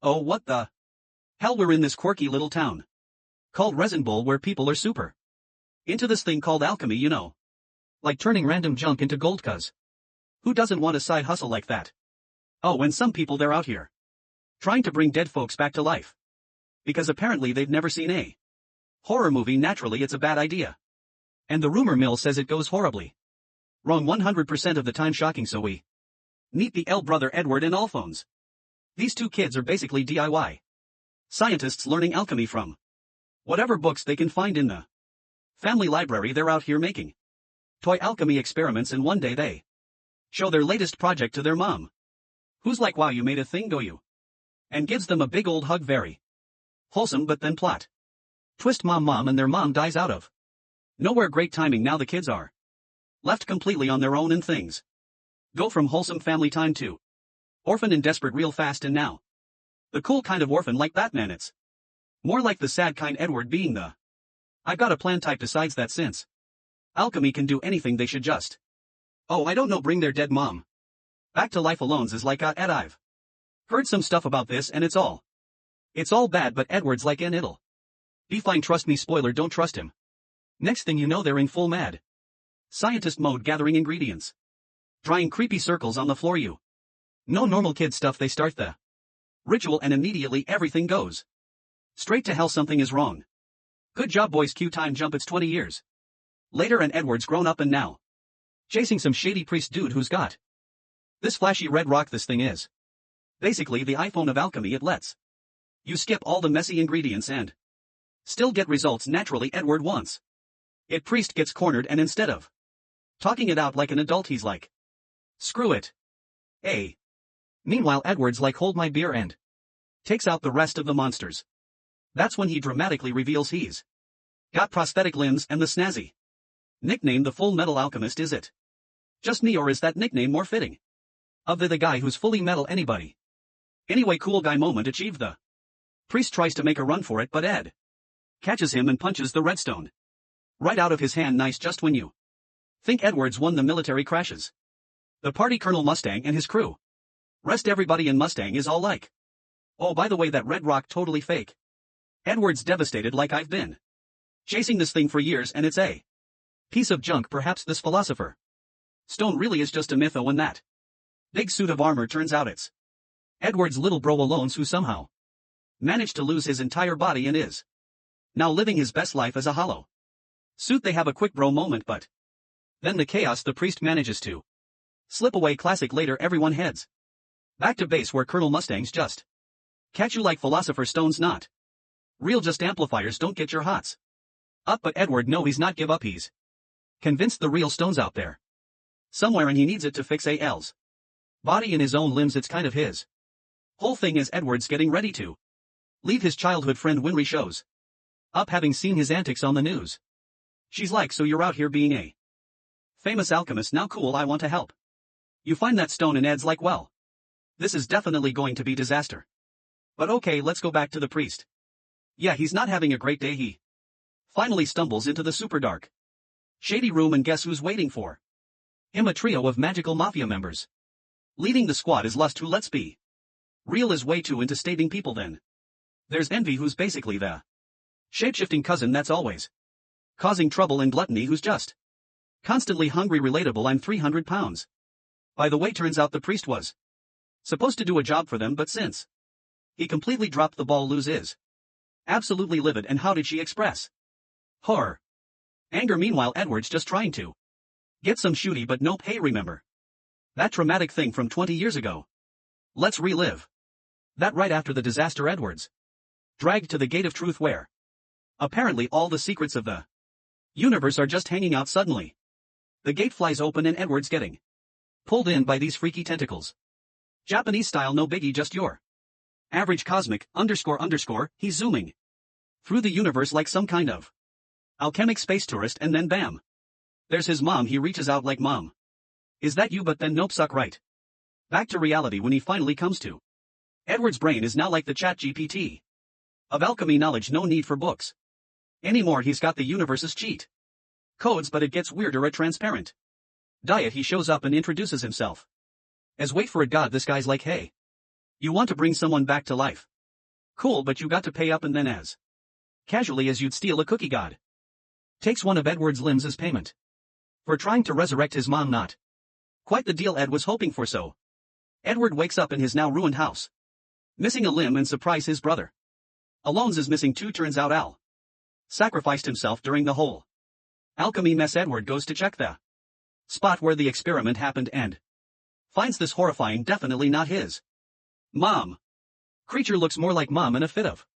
Oh, what the hell, we're in this quirky little town called Resin Bowl where people are super into this thing called alchemy, you know. Like turning random junk into gold, cuz who doesn't want a side hustle like that? Oh, and some people they're out here trying to bring dead folks back to life. Because apparently they've never seen a horror movie. Naturally it's a bad idea. And the rumor mill says it goes horribly wrong 100% of the time. Shocking. So we meet the L brother Edward and Alphonse. These two kids are basically DIY scientists learning alchemy from whatever books they can find in the family library. They're out here making toy alchemy experiments, and one day they show their latest project to their mom, who's like, wow, you made a thing, go you? And gives them a big old hug. Very wholesome. But then plot twist, mom and their mom dies out of nowhere. Great timing. Now the kids are left completely on their own and things go from wholesome family time to orphan and desperate real fast. And now the cool kind of orphan like Batman. It's more like the sad kind, Edward being the I got a plan type. Decides that since alchemy can do anything, they should just, oh, I don't know, bring their dead mom back to life. Alone's is like, Ed, I've heard some stuff about this and it's all bad. But Edward's like, and it'll be fine, trust me. Spoiler, don't trust him. Next thing you know, they're in full mad scientist mode, gathering ingredients, drawing creepy circles on the floor. You know, normal kid stuff. They start the ritual and immediately everything goes straight to hell. Something is wrong. Good job, boys. Cue time jump. It's 20 years later and Edward's grown up and now chasing some shady priest dude who's got this flashy red rock. This thing is basically the iPhone of alchemy. It lets you skip all the messy ingredients and still get results. Naturally Edward wants it. Priest gets cornered and instead of talking it out like an adult, he's like, screw it. Meanwhile Edward's like, hold my beer, and takes out the rest of the monsters. That's when he dramatically reveals he's got prosthetic limbs and the snazzy nickname the Full Metal Alchemist. Is it just me, or is that nickname more fitting of the guy who's fully metal? Anybody? Anyway, cool guy moment achieved. The priest tries to make a run for it, but Ed catches him and punches the redstone right out of his hand. Nice. Just when you think Edward's won, the military crashes the party. Colonel Mustang and his crew rest everybody, and Mustang is all like, oh, by the way, that red rock totally fake. Edward's devastated, like, I've been chasing this thing for years and it's a piece of junk. Perhaps this philosopher stone really is just a myth. Oh, and that big suit of armor, turns out it's Edward's little bro Alones, who somehow managed to lose his entire body and is now living his best life as a hollow suit. They have a quick bro moment, but then the chaos, the priest manages to slip away. Classic. Later everyone heads back to base where Colonel Mustang's just catch you like philosopher stones not real, just amplifiers. Don't get your hots up. But Edward, no, he's not give up. He's convinced the real stone's out there somewhere and he needs it to fix Al's body in his own limbs. It's kind of his whole thing as Edward's getting ready to leave his childhood friend. Winry shows up, having seen his antics on the news. She's like, so you're out here being a famous alchemist now? Cool, I want to help you find that stone. And Ed's like, well, this is definitely going to be disaster. But okay, let's go back to the priest. Yeah, he's not having a great day. He finally stumbles into the super dark, shady room, and guess who's waiting for him? A trio of magical mafia members. Leading the squad is Lust, who, let's be real, is way too into stabbing people. Then there's Envy, who's basically the shapeshifting cousin that's always causing trouble, and Gluttony, who's just constantly hungry. Relatable. I'm 300 pounds. By the way, turns out the priest was supposed to do a job for them, but since he completely dropped the ball, Luz is absolutely livid. And how did she express horror, anger? Meanwhile Edward's just trying to get some shooty, but nope. Hey, remember that traumatic thing from 20 years ago? Let's relive that. Right after the disaster, Edward's dragged to the gate of truth, where apparently all the secrets of the universe are just hanging out. Suddenly the gate flies open and Edward's getting pulled in by these freaky tentacles. Japanese style, no biggie, just your average cosmic __. He's zooming through the universe like some kind of alchemic space tourist, and then bam, there's his mom. He reaches out like, Mom, is that you? But then nope, suck right back to reality when he finally comes to. Edward's brain is now like the Chat GPT of alchemy knowledge. No need for books anymore. He's got the universe's cheat codes. But it gets weirder. A transparent diet. He shows up and introduces himself as, wait for it, God. This guy's like, hey, You want to bring someone back to life. Cool, but you got to pay up and then as casually as you'd steal a cookie god. Takes one of Edward's limbs as payment. For trying to resurrect his mom. Not quite the deal Ed was hoping for. So Edward wakes up in his now ruined house, missing a limb, and surprise his brother. Alone's is missing too. Turns out Al sacrificed himself during the whole alchemy mess. Edward goes to check the spot where the experiment happened and finds this horrifying, definitely not his mom. Creature looks more like mom. In a fit of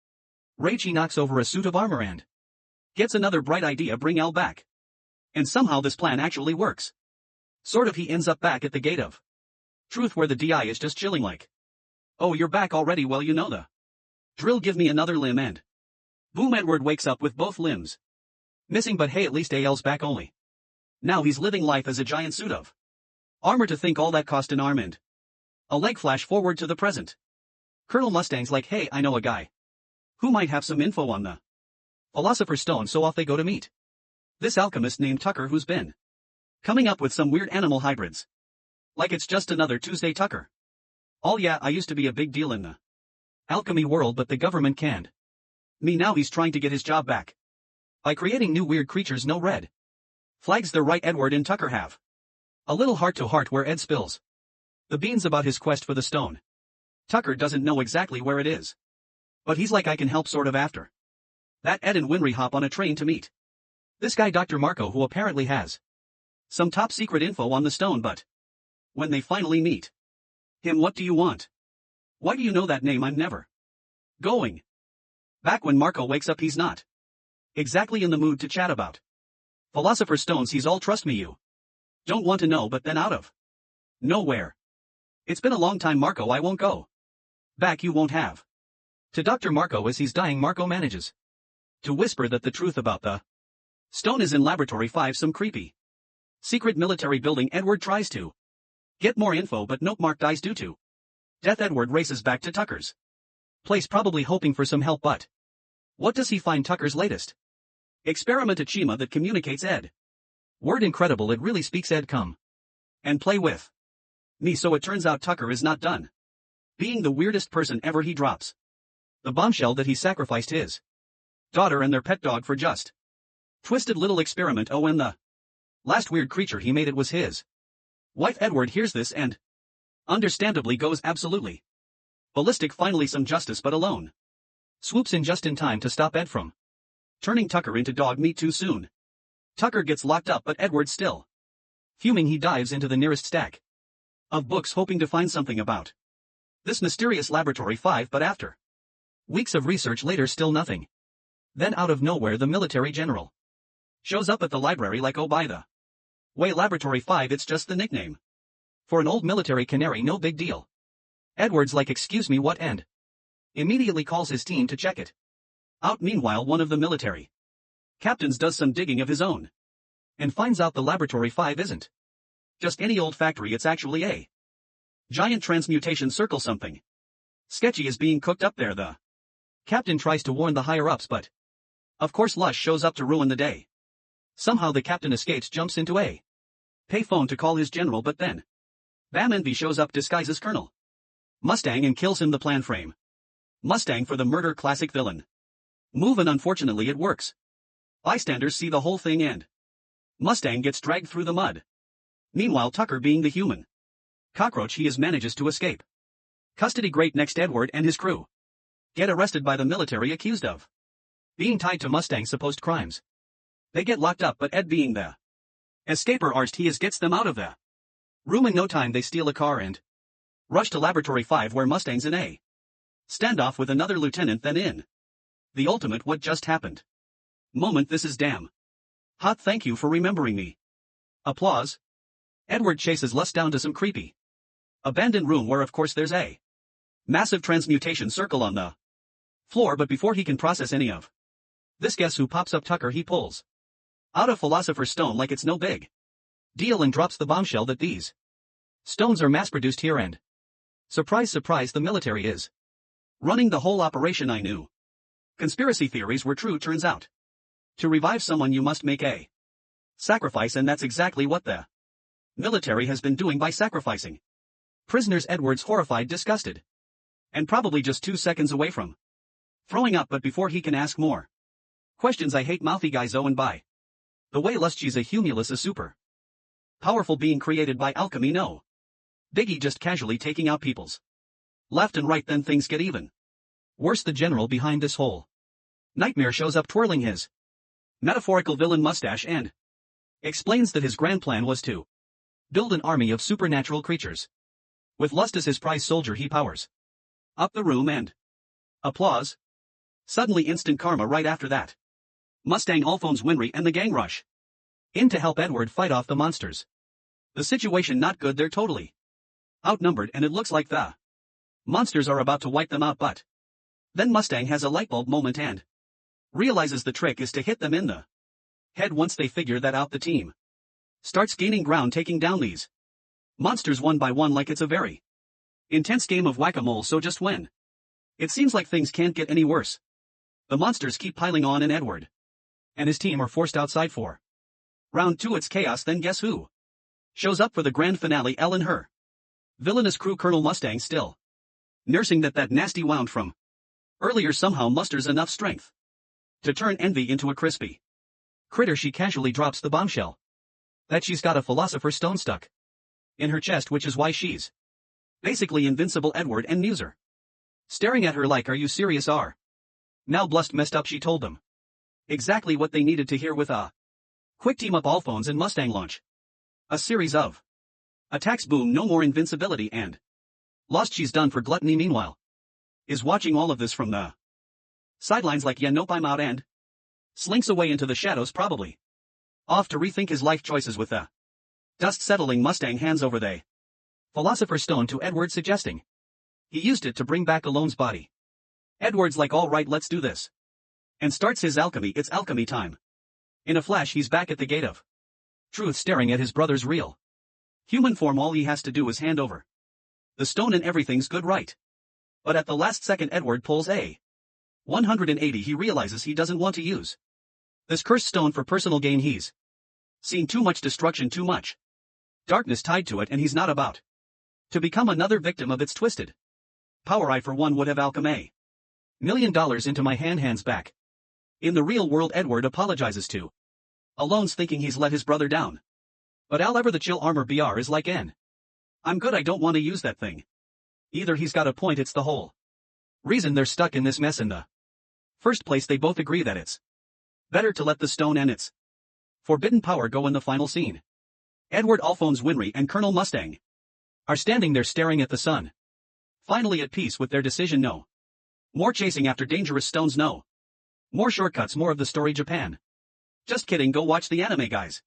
rage he knocks over a suit of armor and gets another bright idea: bring Al back. And somehow this plan actually works. Sort of. He ends up back at the gate of truth where the DI is just chilling like, oh, you're back already? Well, you know the drill. Give me another limb. And boom, Edward wakes up with both limbs missing, but hey, at least AL's back. Only now he's living life as a giant suit of armor. To think all that cost an arm and a leg. Flash forward to the present. Colonel Mustang's like, hey, I know a guy who might have some info on the Philosopher's Stone. So off they go to meet this alchemist named Tucker, who's been coming up with some weird animal hybrids. Like it's just another Tuesday. Tucker: oh yeah, I used to be a big deal in the alchemy world, but the government canned me. Now he's trying to get his job back by creating new weird creatures. No red flags. They're right. Edward and Tucker have a little heart-to-heart where Ed spills the beans about his quest for the stone. Tucker doesn't know exactly where it is, but he's like, I can help sort of. After that, Ed and Winry hop on a train to meet this guy Dr. Marco, who apparently has some top secret info on the stone. But when they finally meet him, what do you want? Why do you know that name? I'm never going back. When Marco wakes up, he's not exactly in the mood to chat about Philosopher's Stones. He's all, trust me, you don't want to know. But then out of nowhere, it's been a long time, Marco, I won't go back. You won't have to. Dr. Marco, as he's dying, Marco manages to whisper that the truth about the stone is in Laboratory 5, some creepy secret military building. Edward tries to get more info, but nope, Mark dies due to death. Edward races back to Tucker's place, probably hoping for some help, but what does he find? Tucker's latest experiment, a chima that communicates Ed word. Incredible, it really speaks. Ed, come and play with me. So it turns out Tucker is not done being the weirdest person ever. He drops the bombshell that he sacrificed his daughter and their pet dog for just twisted little experiment. Oh, and the last weird creature he made, it was his wife. Edward hears this and understandably goes absolutely ballistic. Finally some justice, but Alone swoops in just in time to stop Ed from turning Tucker into dog meat too soon. Tucker gets locked up, but Edward still fuming. He dives into the nearest stack of books, hoping to find something about this mysterious Laboratory 5, but after weeks of research later, still nothing. Then out of nowhere, the military general shows up at the library like, oh, by the way, Laboratory 5, it's just the nickname for an old military canary, no big deal. Edward's like, excuse me, what? And immediately calls his team to check it out. Meanwhile, one of the military captains does some digging of his own and finds out the Laboratory 5 isn't just any old factory. It's actually a giant transmutation circle. Something sketchy is being cooked up there. The captain tries to warn the higher-ups, but of course Lush shows up to ruin the day. Somehow the captain escapes, jumps into a payphone to call his general, but then Bam Envy shows up disguised as Colonel Mustang and kills him. The plan frame Mustang for the murder, classic villain move, and unfortunately it works. Bystanders see the whole thing and Mustang gets dragged through the mud. Meanwhile, Tucker, being the human cockroach he is, manages to escape custody. Great. Next, Edward and his crew get arrested by the military, accused of being tied to Mustang's supposed crimes. They get locked up, but Ed, being the escaper artist he is, gets them out of the room in no time. They steal a car and rush to Laboratory 5, where Mustang's in a standoff with another lieutenant. Then in the ultimate what just happened moment, this is damn hot, thank you for remembering me. Applause. Edward chases Lust down to some creepy abandoned room where of course there's a massive transmutation circle on the floor, but before he can process any of this, guess who pops up? Tucker. He pulls out a Philosopher's Stone like it's no big deal and drops the bombshell that these stones are mass-produced here, and surprise, surprise, the military is running the whole operation. I knew conspiracy theories were true. Turns out to revive someone you must make a sacrifice, and that's exactly what the military has been doing by sacrificing prisoners. Edward's horrified, disgusted. And probably just 2 seconds away from throwing up, but before he can ask more questions, I hate mouthy guys. Oh, and by the way, Lust's a humulus, a super powerful being created by alchemy. No biggie, just casually taking out people's left and right. Then things get even worse. The general behind this whole nightmare shows up twirling his metaphorical villain mustache and explains that his grand plan was to build an army of supernatural creatures. With Lust as his prize soldier, he powers up the room and applause. Suddenly instant karma right after that. Mustang, Alphonse Winry and the gang rush in to help Edward fight off the monsters. The situation not good, they're totally outnumbered and it looks like the monsters are about to wipe them out, but then Mustang has a lightbulb moment and realizes the trick is to hit them in the head. Once they figure that out, the team starts gaining ground, taking down these monsters one by one like it's a very intense game of whack-a-mole. So just when it seems like things can't get any worse, the monsters keep piling on and Edward and his team are forced outside for round 2. It's chaos. Then guess who shows up for the grand finale? Elle and her villainous crew. Colonel Mustang, still nursing that nasty wound from earlier, somehow musters enough strength to turn Envy into a crispy critter. She casually drops the bombshell that she's got a philosopher's stone stuck in her chest, which is why she's basically invincible. Edward and Muser staring at her like, are you serious? Are now Blust messed up? She told them exactly what they needed to hear. With a quick team up, Alphonse and Mustang launch a series of attacks. Boom, no more invincibility and Lost. She's done for gluttony. Meanwhile is watching all of this from the sidelines like, yeah nope, I'm out, and slinks away into the shadows, probably off to rethink his life choices. With the dust settling, Mustang hands over the philosopher's stone to Edward, suggesting he used it to bring back Alone's body. Edward's like, all right, let's do this, and starts his alchemy. It's alchemy time. In a flash he's back at the gate of truth, staring at his brother's real human form. All he has to do is hand over the stone and everything's good, right? But at the last second Edward pulls a 180. He realizes he doesn't want to use this cursed stone for personal gain. He's seen too much destruction, too much darkness tied to it, and he's not about to become another victim of its twisted power. I for one would have alchemy $1 million into my hands back in the real world. Edward apologizes to Alone's, thinking he's let his brother down. But Al ever the chill armor BR is like, I'm good, I don't want to use that thing. Either. He's got a point. It's the whole reason they're stuck in this mess in the first place. They both agree that it's better to let the stone and its forbidden power go in the final scene. Edward, Alphonse Winry and Colonel Mustang are standing there staring at the sun, finally at peace with their decision. No more chasing after dangerous stones, no more shortcuts, more of the story. Japan. Just kidding, go watch the anime, guys.